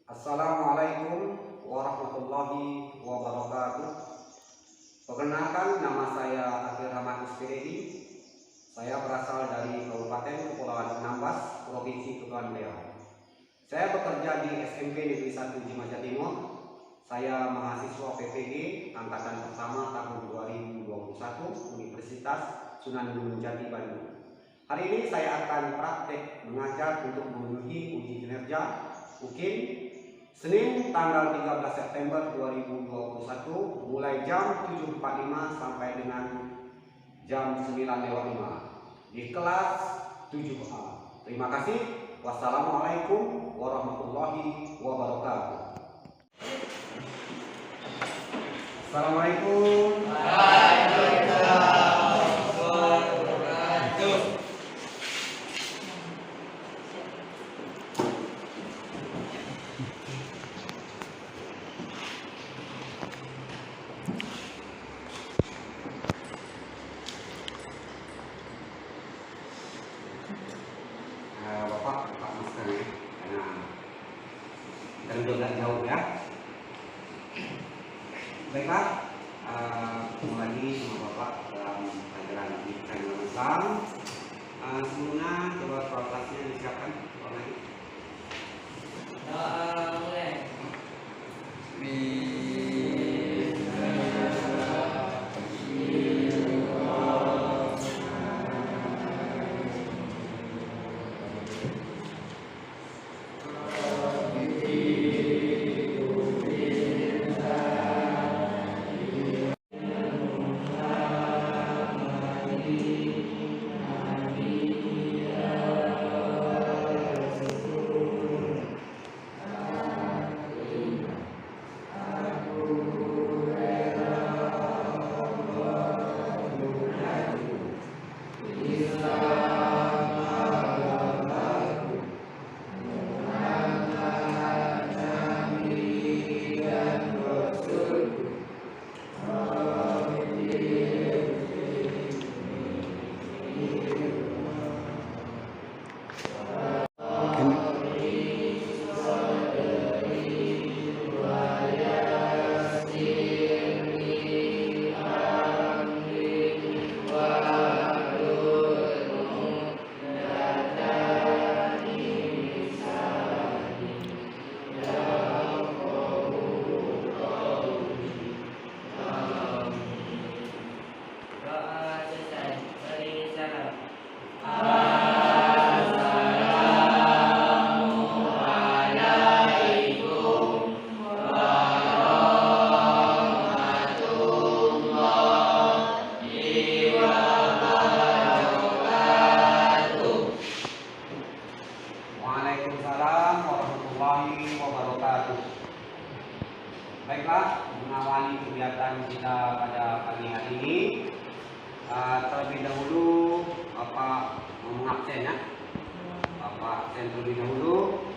Assalamualaikum warahmatullahi wabarakatuh. Perkenalkan, nama saya Akhil Rahmat Ispiredi. Saya berasal dari Kabupaten Kepulauan Anambas, Provinsi Kepulauan Riau. Saya bekerja di SMP Negeri 1 Cimaja Timur. Saya mahasiswa PPG angkatan pertama tahun 2021 Universitas Sunan Gunung Jati, Bandung. Hari ini saya akan praktek mengajar untuk memenuhi uji kinerja UKIM Senin tanggal 13 September 2021 mulai jam 7.45 sampai dengan jam 9.05 di kelas 7A. Terima kasih. Wassalamualaikum warahmatullahi wabarakatuh. Assalamualaikum. Bapak buka maskernya karena kita juga jauh ya. Baiklah, ketemu lagi sama Bapak dalam pelajaran pendidikan Islam. Sebelumnya coba soal kelasnya disiapkan. Mulai. Waalaikumsalam warahmatullahi wabarakatuh. Baiklah, mengawali kegiatan kita pada pagi hari ini, terlebih dahulu Bapak mengabsen ya. Bapak absen terlebih dahulu.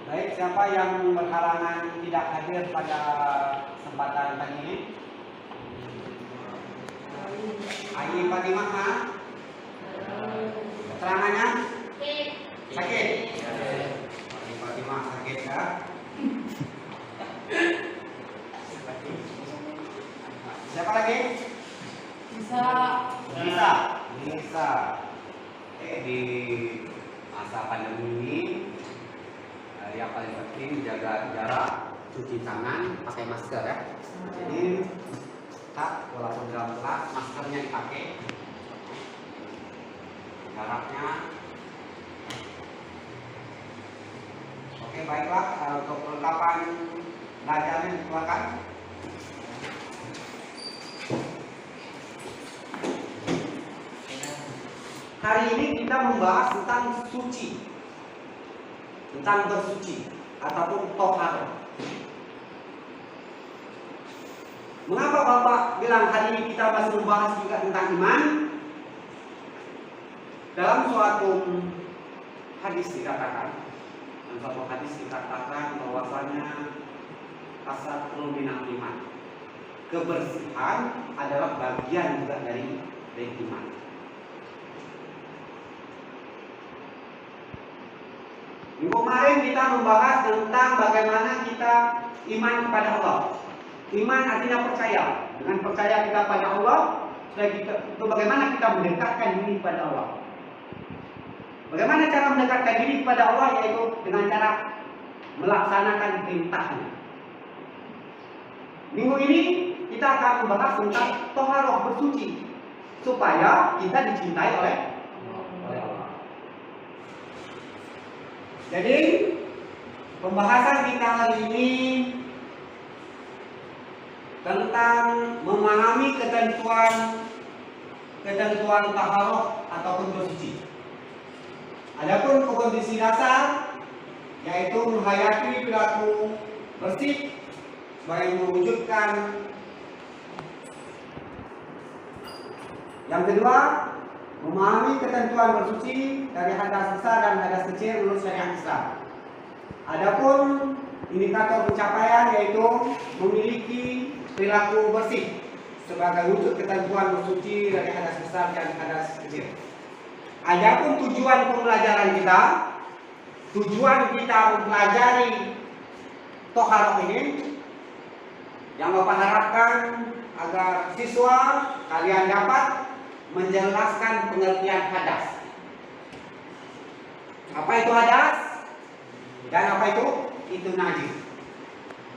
Baik, siapa yang berhalangan tidak hadir pada kesempatan pagi ini? Ayi Fatimah, keterangannya? Sakit. Ayi Fatimah sakit ya? Siapa lagi? Bisa. Di masa pandemi ini yang paling penting jaga jarak, cuci tangan, pakai masker ya. Jadi walaupun dalam kelas maskernya dipakai, jaraknya. Oke, baiklah, untuk perlengkapan belajarnya dikeluarkan. Hari ini kita membahas tentang suci, tentang bersuci ataupun tohar. Mengapa Bapak bilang hari ini kita masih membahas juga tentang iman? Dalam suatu hadis dikatakan, dalam satu hadis dikatakan bahwasanya asatrul minal iman, kebersihan adalah bagian juga dari iman. Minggu kemarin kita membahas tentang bagaimana kita iman kepada Allah. Iman artinya percaya. Dengan percaya kita pada Allah, itu bagaimana kita mendekatkan diri kepada Allah. Bagaimana cara mendekatkan diri kepada Allah, yaitu dengan cara melaksanakan perintahnya. Minggu ini kita akan membahas tentang toharoh, bersuci, supaya kita dicintai oleh Allah. Jadi pembahasan kita hari ini tentang memahami ketentuan taharoh ataupun bersuci. Adapun kondisi dasar yaitu menghayati perilaku bersih sebagai mewujudkan. Yang kedua, memahami ketentuan bersuci dari hadas besar dan hadas kecil menurut syariat Islam. Adapun indikator pencapaian yaitu memiliki perilaku bersih sebagai wujud ketentuan bersuci dari hadas besar dan hadas kecil. Adapun tujuan pembelajaran kita, tujuan kita mempelajari toharoh ini, yang Bapak harapkan agar siswa kalian dapat menjelaskan pengertian hadas. Apa itu hadas? Dan apa itu? Itu najis.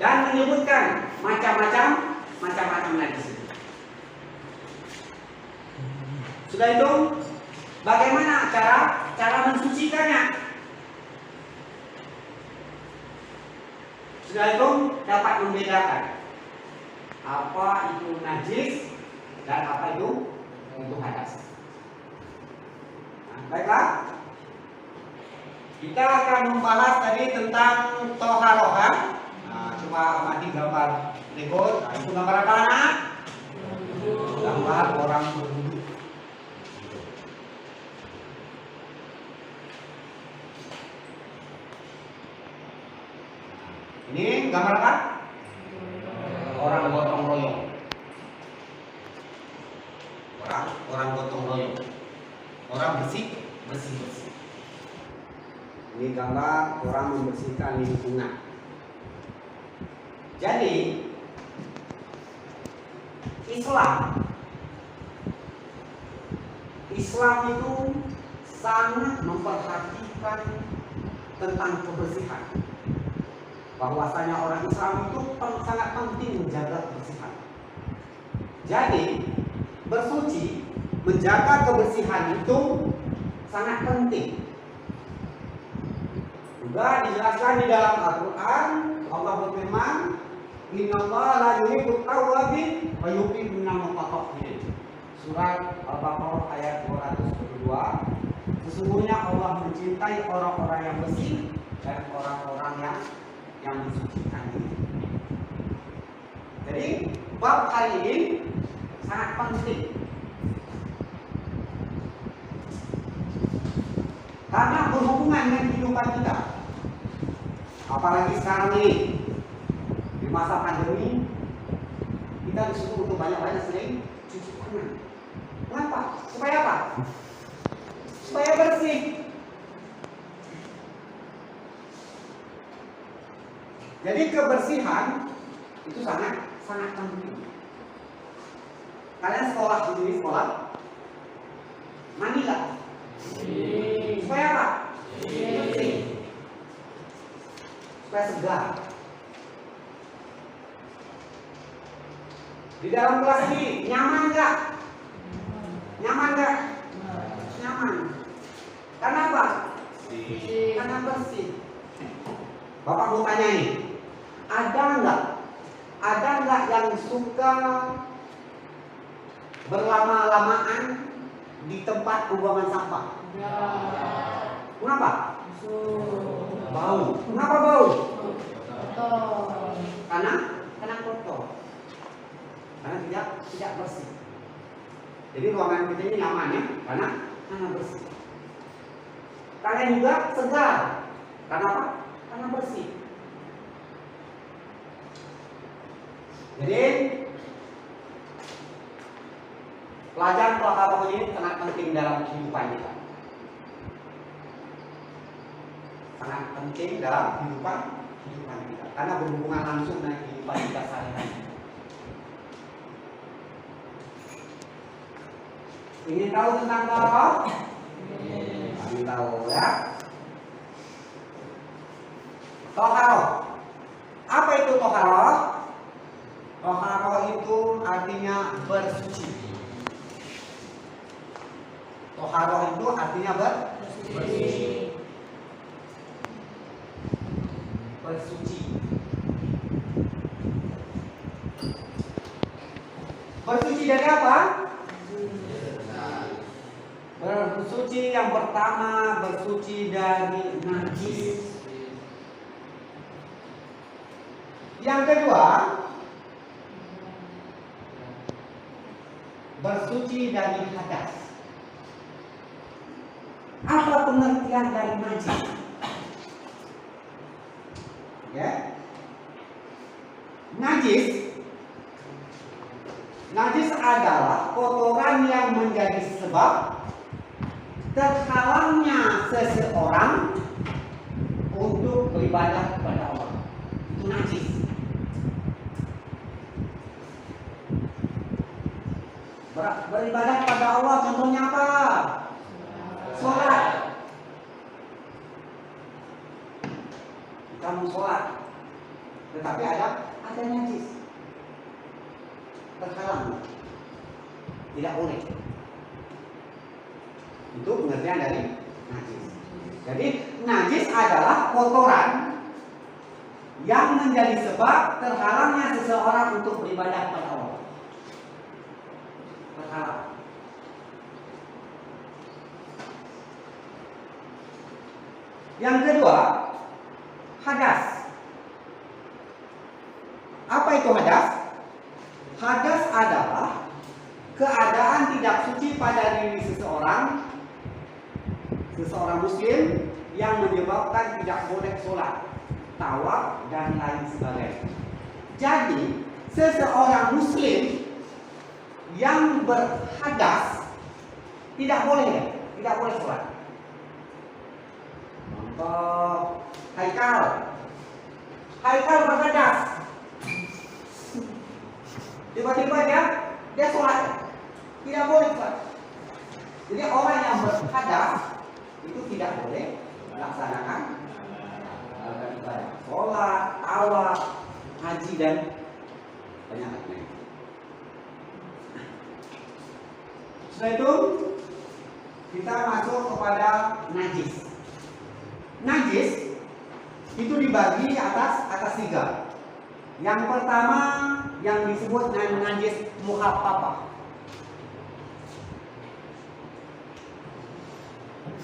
Dan menyebutkan macam-macam najis. Sudah itu, bagaimana cara mensucikannya? Sudah itu dapat membedakan apa itu najis dan apa itu hadas. Nah, baiklah, kita akan membahas tadi tentang toharoh. Nah, coba amati gambar berikut. Nah, itu gambar apa anak? Gambar orang berwudu. Ini gambar apa? Orang gotong royong. Orang gotong royong. Orang bersih. Ini gambar orang membersihkan lingkungan. Jadi Islam itu sangat memperhatikan tentang kebersihan. Bahwasanya orang Islam itu sangat penting menjaga kebersihan. Jadi bersuci, menjaga kebersihan itu sangat penting. Juga dijelaskan di dalam Al-Quran, Allah berfirman, Innallaha la yuhibbut tawwabin wa yuhibbul mutatahhirin. Surat Al-Baqarah ayat 222. Sesungguhnya Allah mencintai orang-orang yang bersih dan orang-orang yang mensucikan diri. Jadi bab hari ini sangat penting karena berhubungan dengan kehidupan kita. Apalagi sekarang ini di masa pandemi, kita disuruh untuk banyak-banyak sering cuci tangan. Kenapa? Supaya apa? Supaya bersih. Jadi kebersihan itu sangat penting. Kalian sekolah di sini mandi nggak? Supaya apa? Bersih. Supaya segar. Di dalam kelas ini nyaman nggak? Nyaman. Karena apa? Karena bersih. Bapak mau tanya nih, ada nggak yang suka berlama-lamaan di tempat pembuangan sampah? Kenapa? Bau. Kenapa bau? Karena kotor. Karena tidak bersih. Jadi ruangan kita ini nyaman ya, karena bersih. Kalian juga segar. Karena apa? Karena bersih. Jadi pelajaran toharoh ini sangat penting dalam kehidupan kita. Sangat penting dalam kehidupan kita. Karena berhubungan langsung dengan kehidupan kita sehari-hari. Ingin tahu tentang toharoh? Ingin tahu ya? Toharoh. Apa itu toharoh? Toharoh itu artinya bersuci. Toharoh itu artinya bersuci. Bersuci. Bersuci dari apa? Bersuci yang pertama, bersuci dari najis. Yang kedua, bersuci dari hadas. Apa pengertian dari najis? Ya. Najis adalah kotoran yang menjadi sebab terhalangnya seseorang untuk beribadah kepada Allah. Itu najis. Beribadah kepada Allah contohnya apa? Sholat. Kita mau sholat, tetapi ada najis, terhalang, tidak boleh. Itu pengertian dari najis. Jadi najis adalah kotoran yang menjadi sebab terhalangnya seseorang untuk beribadah kepada Allah. Terhalang. Yang kedua, hadas. Apa itu hadas? Hadas adalah keadaan tidak suci pada diri seseorang muslim yang menyebabkan tidak boleh sholat, tawaf, dan lain sebagainya. Jadi, seseorang muslim yang berhadas tidak boleh sholat. Contoh, Haikal berhadas. Tiba-tiba dia sholat, tidak boleh sholat. Jadi orang yang berhadas itu tidak boleh melaksanakan ibadah, sholat, tawaf, haji, dan banyak lain. Setelah itu kita masuk kepada najis. Najis itu dibagi atas tiga. Yang pertama yang disebut najis muhaffafah.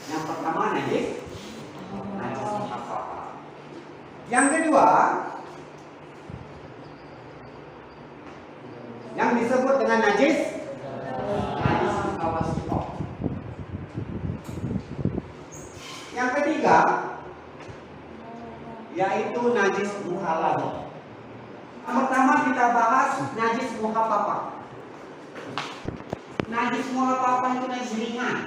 Yang pertama najis muhaffafah. Yang kedua yang disebut dengan najis mutawasithah. Yang ketiga yaitu najis muhalal. Pertama kita bahas najis muhaffafah. Najis muhaffafah itu najis ringan.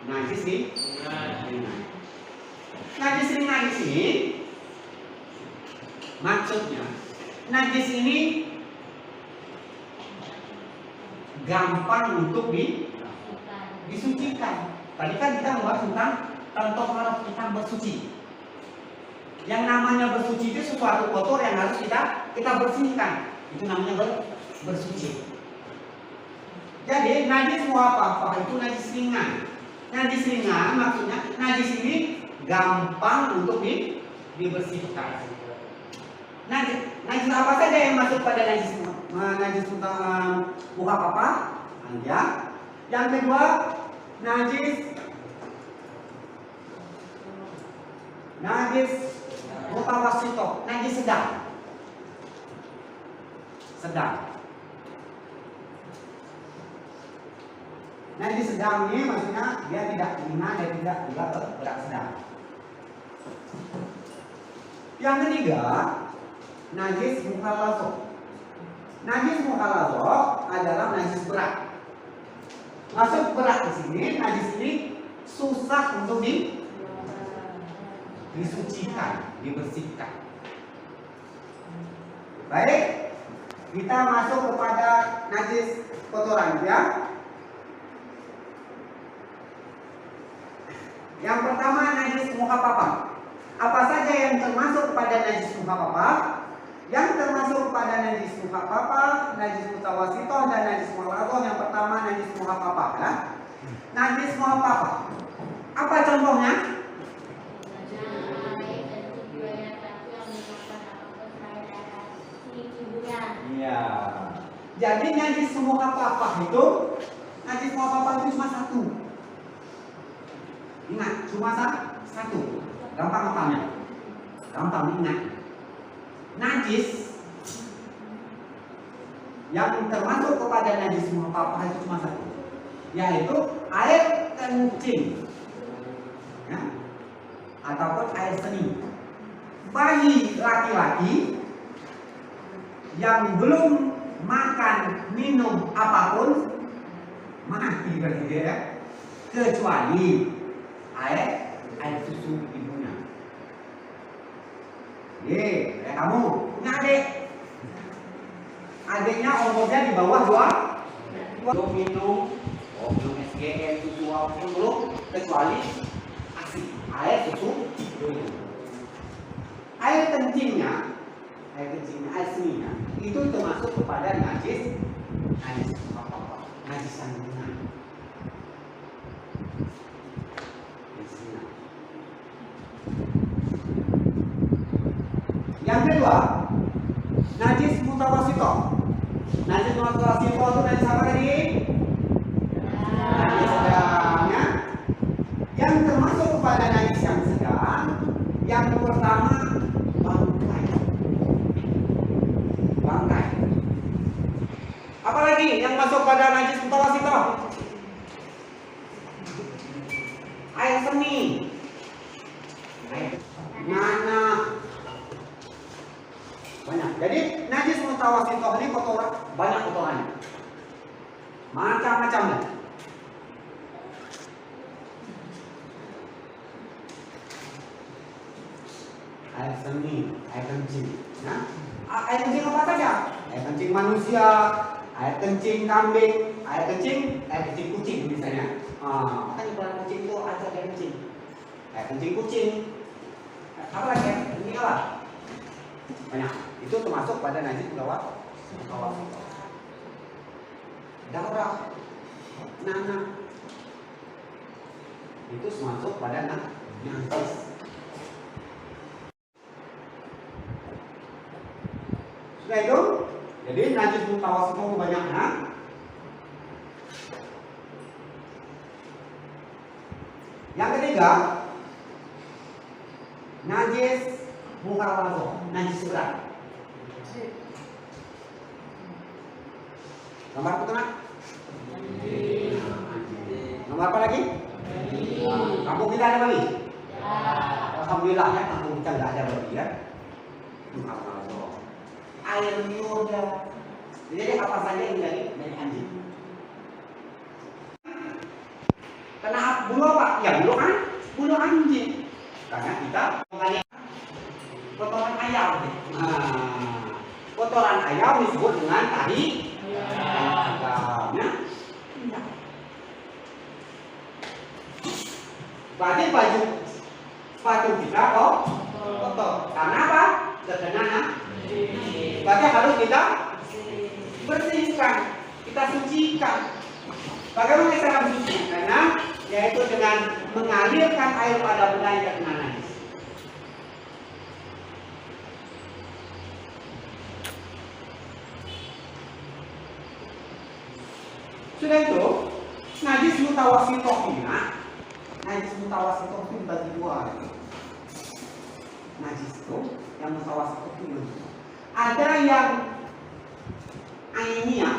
Najis ringan. Najis ringan di sini maksudnya najis ini gampang untuk disucikan. Tadi kan kita membahas tentang toharoh, tentang bersuci. Yang namanya bersuci itu sesuatu kotor yang harus kita bersihkan. Itu namanya bersuci. Jadi najis muhaffafah itu najis ringan. Najis ringan maksudnya najis ini gampang untuk dibersihkan. Najis apa saja yang masuk pada najis muhaffafah? Ya. Yang kedua najis mutawasithah, najis sedang. Najis sedang ini maksudnya dia tidak ringan dan tidak juga berat sedang. Yang ketiga, najis mukhalafah. Najis mukhalafah adalah najis berat. Maksud berat di sini, najis ini susah untuk disucikan, dibersihkan. Baik, kita masuk kepada najis kotoran ya. Yang pertama najis mukhafafah. Apa saja yang termasuk kepada najis mukhafafah? Yang termasuk kepada najis mukhafafah, najis mutawasithah dan najis mughalladhah. Yang pertama najis mukhafafah ya. Najis mukhafafah. Apa contohnya? Iya. Jadi najis mukhafafah itu, najis mukhafafah itu cuma satu. Ingat, cuma satu. Gampang apanya? Gampang ingat. Najis yang termasuk kepada najis mukhafafah itu cuma satu, yaitu air kencing ya, ataupun air seni. Bagi laki-laki yang belum makan minum apapun mati berarti ya, kecuali air susu ibunya. Kayak kamu punya adik, adiknya umurnya di bawah 2 belum minum, belum SGM, susu apapun belum, kecuali ASI, air susu dulu. Air kencingnya, air seninya itu termasuk kepada najis apa? Najis kandungan. Yang kedua, najis mutawasithah. Najis mutawasithah itu najis apa tadi? Najis sedangnya. Yang termasuk kepada najis yang sedang, yang pertama bangkai. Apalagi yang masuk pada najis mutawasithah? Air seni, nanah, banyak. Jadi najis mutawasithah ini kotoran, banyak kotorannya, macam-macamnya. Air seni, air kencing. Nah, air kencing apa saja? Air kencing manusia, air kencing kambing, air kencing kucing misalnya. Makanya kalau kucing itu ada air kencing. Air kencing kucing. Apa lagi? Ini apa? Banyak. Itu termasuk pada najis mutawasithah. Darah, nanah, itu termasuk pada najis. Sudah itu, jadi najis mutawasithah banyaknya. Yang ketiga, najis mughalladhah, najis berat. Nomor apa tuh? Nomor apa lagi? Kampung kita ada bali? Alhamdulillah ya, kampung kita nggak ada bali ya. Mughalladhah. Air liur ya. Jadi apa saja yang dari anjing. Kena bulu apa? Ya bulu anjing. Karena kita kotoran ayam. Kotoran ayam disebut dengan tahi ayamnya. Berarti baju sepatu kita kotor. Karena apa? Terkena. Berarti harus kita bersihkan, kita sucikan. Bagaimana cara mensucikannya? Yaitu dengan mengalirkan air pada benda yang terkena najis. Sudah itu, najis mutawasithah ini, najis mutawasithah itu dibagi dua. Najis itu yang mutawasithah itu ada yang ainiyah,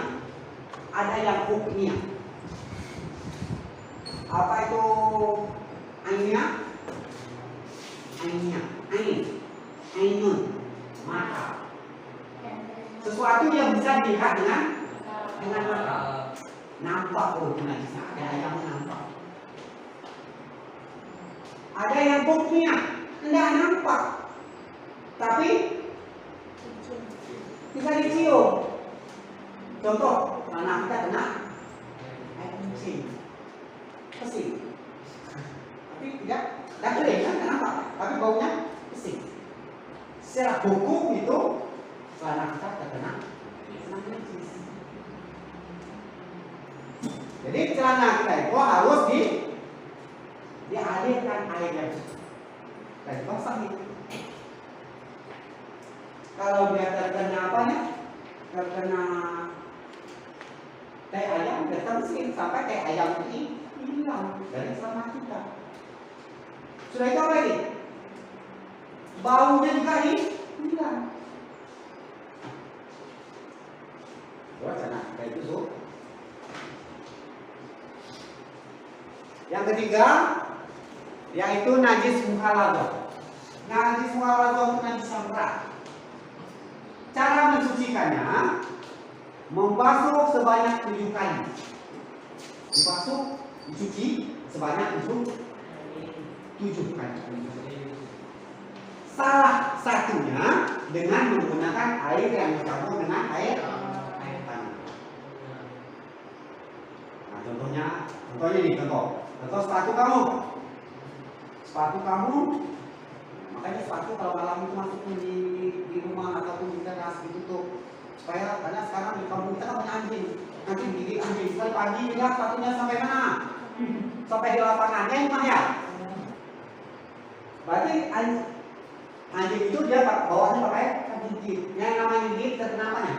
ada yang hukmiyah. Apa itu ainnya? Ainun, mata. Sesuatu yang bisa dilihat dengan mata. Nampak oh najis, ada yang nampak. Ada yang buktinya tidak nampak, tapi bisa dicium. Contoh, anak kita kena air kencing, pesing, tapi tidak kering kan, kenapa? Tapi baunya pesing. Secara hukum itu celana kita terkena najis. Jadi celana kita itu harus dialirkan airnya dan dibasahi. Kalau dia terkena apanya? Terkena teh ayam, dia tersin sampai teh ayam ini hilang dari celana kita. Sudah itu apa lagi? Baunya juga hilang. Celana kita itu so. Yang ketiga, yaitu najis mukhalathah. Najis mukhalathah itu najis yang berat. Cara mensucikannya, membasuh sebanyak 7 kali. Dibasuh, dicuci sebanyak 7 kali. Salah satunya dengan menggunakan air yang bercampur dengan air tanah. Nah, contohnya nih, contoh sepatu kamu, makanya sepatu kalau malam itu masuk di rumah ataupun di teras ditutup, supaya karena sekarang di kampung kita kan punya anjing, nanti gigit anjing. Sekali pagi lihat sepatunya sampai mana? Sampai di lapangannya ini mah ya. Berarti anjing itu dia bawahnya pakai gigit. Yang namanya gigit terkena apanya?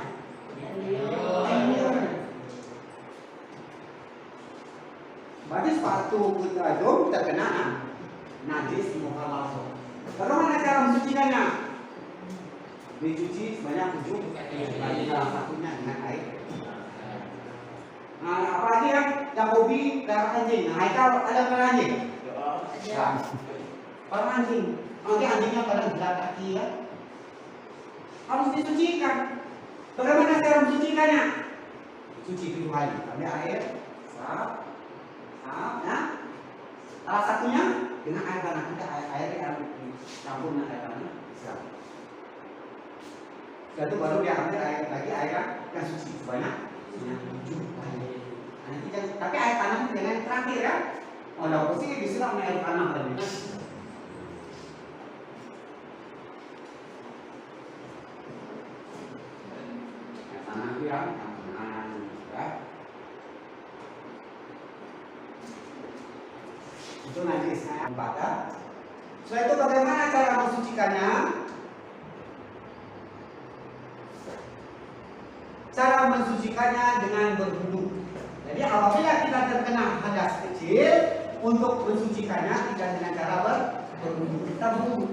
Berarti sepatu kita itu terkena najis mukhalathah. Bagaimana cara mensucikannya? Dicuci sebanyak 7 kali, salah satunya dengan air. Nah, apalagi yang hobi darah anjing. Nah, itu ada darah anjing. Darah anjing. Nanti anjingnya pada belah kaki ya. Harus disucikan. Bagaimana cara mensucikannya? Cuci 7 kali. Ambil air, sap, ya. Salah satunya dengan air tanah. Kita air yang campur dengan air tanah. Siap. Setelah itu baru dia ambil air yang suci sebanyak 7 kali. Nanti tapi air tanah dengan terakhir ya. Oh, ada posisi disiram air tanah tadi. Air tanah itu ya. Itu najisnya pada. Setelah itu bagaimana cara mensucikannya? Cara mensucikannya dengan berwudu. Jadi apabila kita terkena hadas kecil, untuk mensucikannya tidak dengan cara berwudu. Kita berwudu.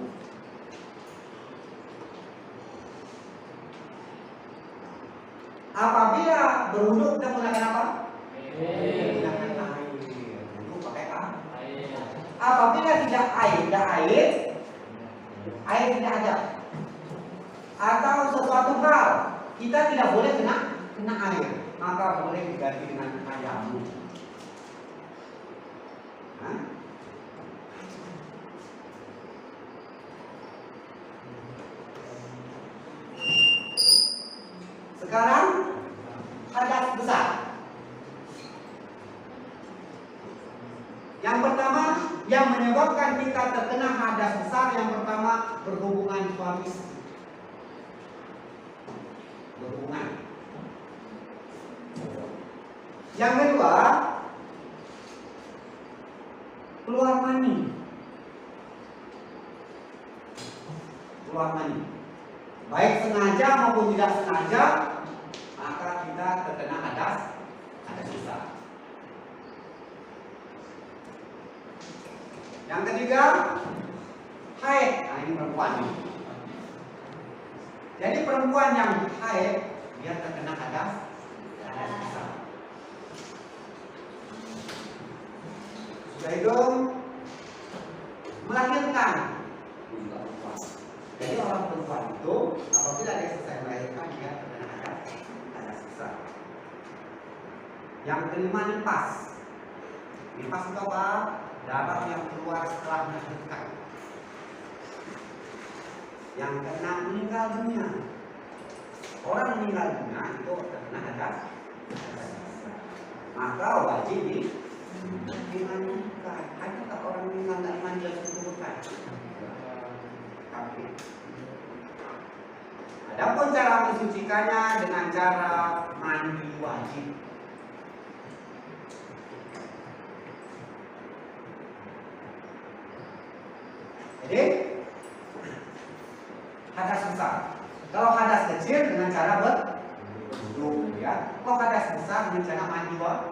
Apabila berwudu kita menggunakan apa? Menggunakan air. Wudu pakai air. Apabila tidak air tidak ada, atau sesuatu hal kita tidak boleh kena air, maka boleh diganti dengan tayamum. Sekarang hadas besar. Yang pertama yang menyebabkan kita terkena hadas besar, yang pertama berhubungan suami istri. Berhubungan. Yang kedua keluar mani. Keluar mani. Baik sengaja maupun tidak sengaja, maka kita terkena hadas besar. Yang ketiga, haid. Nah, ini perempuan nih. Jadi perempuan yang haid dia terkena hadas besar. itu melahirkan. Jadi orang perempuan itu apabila dia selesai melahirkan dia terkena hadas besar. Yang kelima nifas. Nifas itu apa? Darah yang keluar setelah melahirkan. Yang keenam meninggal dunia. Orang meninggal dunia itu terkena hadas. Maka wajib dimandikan. Ada tak orang meninggal tidak mandi langsung turunkan? Adapun cara mensucikannya dengan cara mandi wajib. Jadi hadas besar. Kalau hadas kecil dengan cara berwudu, ya. Kalau hadas besar dengan cara mandi wajib.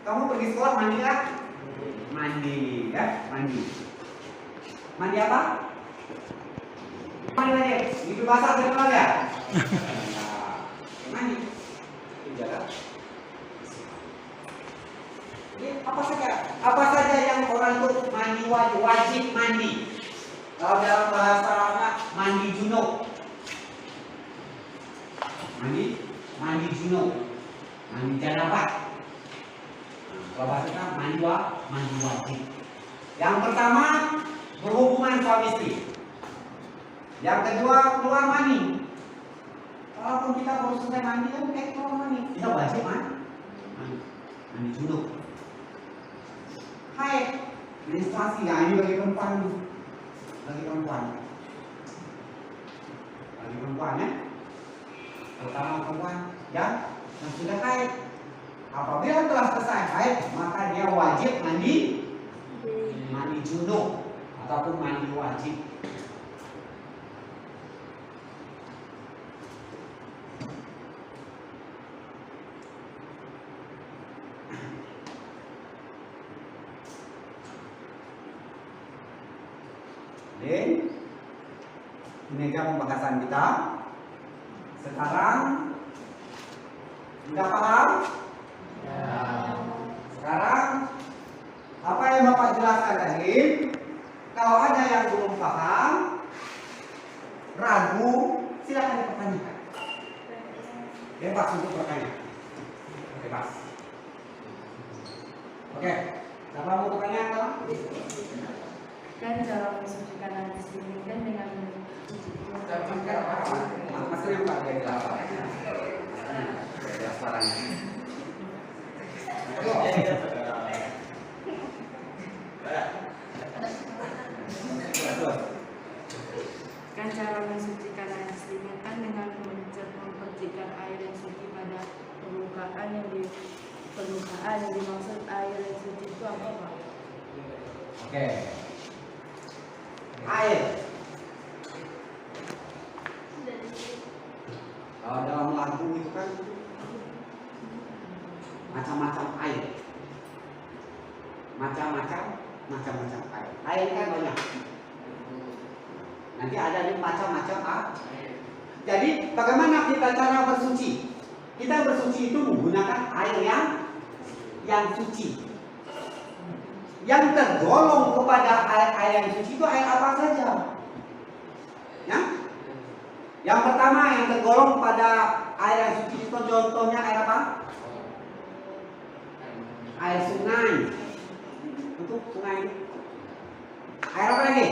Kamu pergi sekolah mandi ya? Mandi, ya, mandi. Mandi apa? Mandi aja. Itu basah terkenal ya? Mandi. Jaga. Jadi apa saja yang orang itu mandi wajib mandi. Kalau dalam bahasa Arab mandi junub. Mandi junub. Mandi janabah. Kalau bahasa Arab mandi wajib. Yang pertama berhubungan suami istri. Yang kedua keluar mani. Walaupun kita baru selesai mandi kan kayak keluar mani, kita wajib mandi junub. Haid, menstruasi ya ini bagi perempuan ya. Terutama perempuan yang sudah haid. Apabila telah selesai haid, maka dia wajib mandi junub ataupun mandi wajib. Jadi, ini aja pembahasan kita. Sekarang sudah paham? Ya. Sekarang apa yang Bapak jelaskan tadi, kalau ada yang belum paham, ragu, silakan dipertanyakan. Bebas untuk bertanya. Bebas. Oke, siapa mau bertanya apa? Kan cara mensucikan najis ini kan dengan Maksudnya yang Pak dia jelas. Jelas caranya. kan cara mensucikan najis ini kan dengan mempercikan air yang suci pada permukaan yang dimaksud air yang suci itu apa Pak? Oke. Air. Kalau dalam lagu itu kan macam-macam air. Macam-macam air. Air kan banyak. Nanti ada nih macam-macam air. Jadi bagaimana kita cara bersuci? Kita bersuci itu menggunakan air yang suci. Yang tergolong kepada air yang suci itu air apa saja? Ya? Yang pertama yang tergolong pada air yang suci itu contohnya air apa? Air sungai. Untuk sungai. Air apa lagi?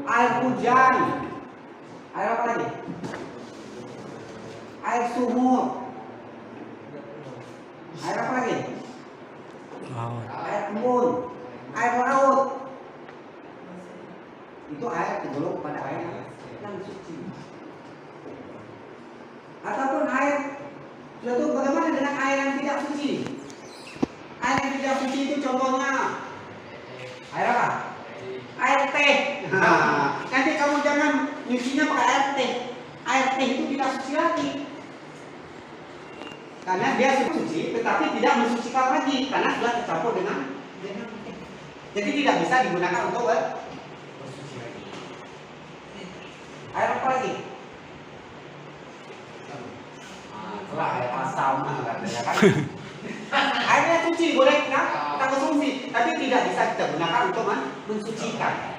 Air hujan. Air apa lagi? Air sumur. Air apa lagi? Air embun. Air laut. Itu air tergolong pada air yang suci. Ataupun air, lalu bagaimana dengan air yang tidak suci? Air yang tidak suci itu contohnya air apa? Air teh. Nanti kamu jangan nyucinya pakai air teh. Air teh itu tidak suci lagi. Karena dia suci, tetapi tidak mensucikan lagi karena sudah tercampur dengan teh. Jadi tidak bisa digunakan untuk bersuci lagi. Air apa lagi? Itulah air asam katanya kan. Airnya suci boleh kita konsumsi, tapi tidak bisa kita gunakan untuk mensucikan.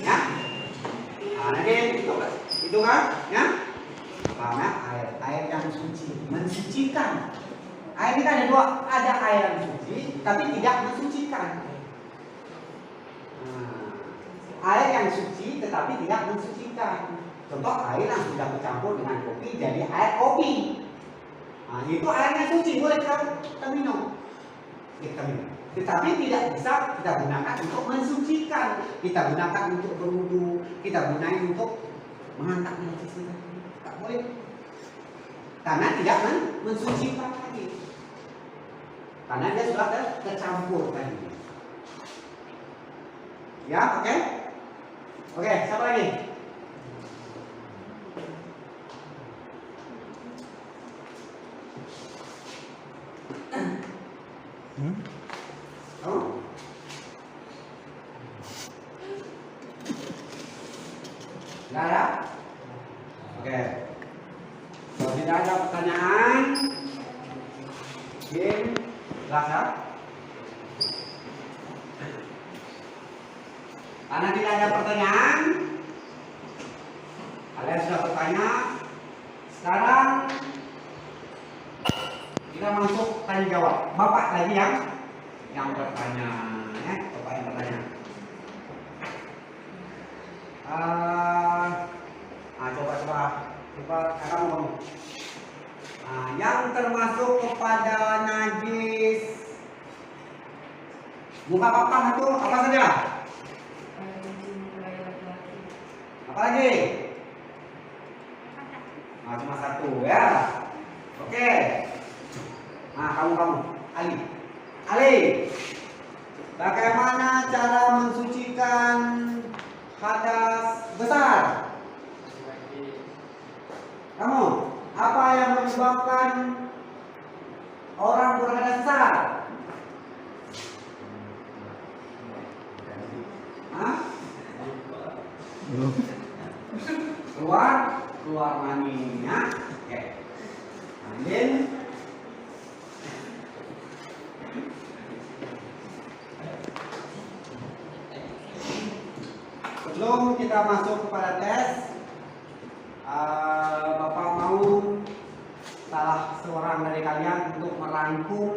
Ya. Nah, nanti itu kan, ya. Karena air yang suci mensucikan. Air ini kan ada dua, ada air yang suci tapi tidak mensucikan. Air yang suci tetapi tidak mensucikan. Contoh air yang sudah bercampur dengan kopi jadi air kopi. Nah, itu airnya suci boleh kita minum. Kita minum. Tetapi tidak bisa kita gunakan untuk mensucikan. Kita gunakan untuk berwudu, kita gunakan untuk mengangkat najis kita. Tak boleh. Karena tidak mensucikan lagi. Karena dia sudah tercampur tadi. Ya, oke? Oke, siapa lagi? Kamu? Nggak ada? Oke. Kalau tidak ada pertanyaan, silakan. Karena tidak ada pertanyaan, kalian sudah bertanya. Sekarang kita masuk tanya jawab. Bapak tadi yang bertanya, ya, Bapak yang bertanya. Coba kamu. Yang termasuk kepada najis muka papan itu apa saja? Apa lagi? Cuma satu ya. Oke. Nah, kamu Ali. Bagaimana cara mensucikan hadas besar? Kamu, apa yang menyebabkan orang berhadas besar? Hah? Keluar maninya. Oke. Ambil. Sebelum kita masuk kepada tes, Bapak mau salah seorang dari kalian untuk merangkum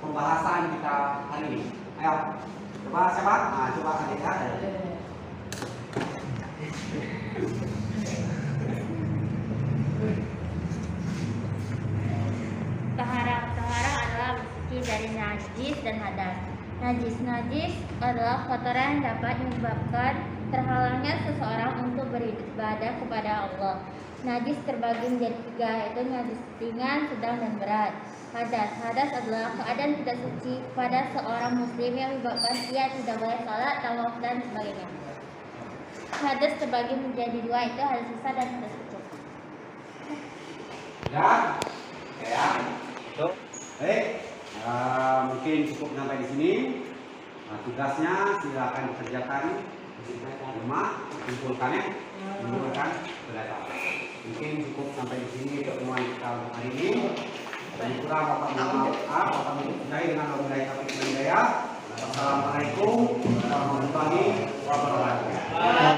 pembahasan kita hari ini. Ayo, coba siapa? Coba adik ya. Taharah adalah bersih dari najis dan hadas. Najis adalah kotoran yang dapat menyebabkan terhalangnya seseorang untuk beribadah kepada Allah. Najis terbagi menjadi tiga, yaitu najis ringan, sedang, dan berat. Hadas adalah keadaan tidak suci pada seorang muslim yang menyebabkan ia tidak boleh salat, tawaf, dan sebagainya. Hadas terbagi menjadi dua, yaitu hadas besar dan hadas kecil. Ya, baik. Mungkin cukup sampai di sini. Tugasnya silakan dikerjakan di rumah, kumpulkan belajar. Mungkin cukup sampai di sini pertemuan kita hari ini. Dan kurang Bapak mohon maaf, Bapak mengucapkan dengan wabillahi taufiq wal hidayah. Assalamualaikum warahmatullahi wabarakatuh.